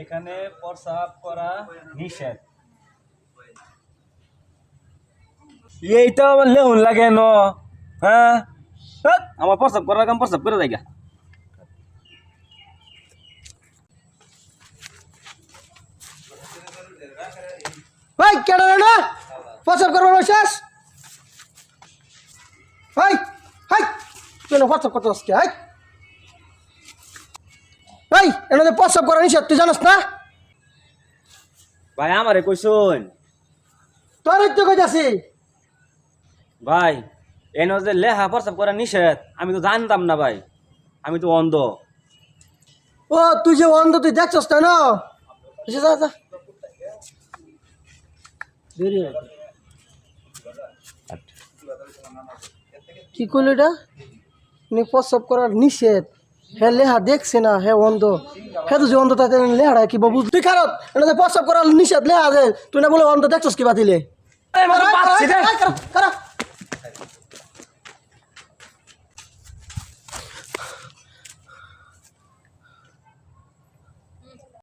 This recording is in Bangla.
এখানে প্রস্রাব করা নিষেধ। এইটা আমার লেহুন লাগে ন। হ্যাঁ আমার প্রস্রাব করার কাম প্রস্রাব করে জায়গা। ভাই কেন না প্রস্রাব করবার শেষ ভাই হাই কেন প্রস্রাব করতে আসছে হাই ভাই এনে প্রস্রাব করা নিষেধ তুই জানাস না ভাই আমারে কইছুন তোর তো কইতাছি ভাই এনে যে লেহা প্রস্রাব করা নিষেধ আমি তো জানতাম না ভাই, আমি তো অন্ধ। ও তুই যে অন্ধ তুই দেখছস তাই না এসে যা যা দেরি হয় কি করলি এটা প্রস্রাব করার নিষেধ হ্যাঁ লেহা দেখছে না হ্যাঁ অন্ধ হ্যাঁ তুই যে অন্ধ তাতে লেহাটা কি বাবু তুই খারাপ এটা প্রস্রাব করার নিষেধ লেহা দে তুই না বলে অন্ধ দেখছস কি বাতিলে এই মাথা পাচ্ছি রে। খারাপ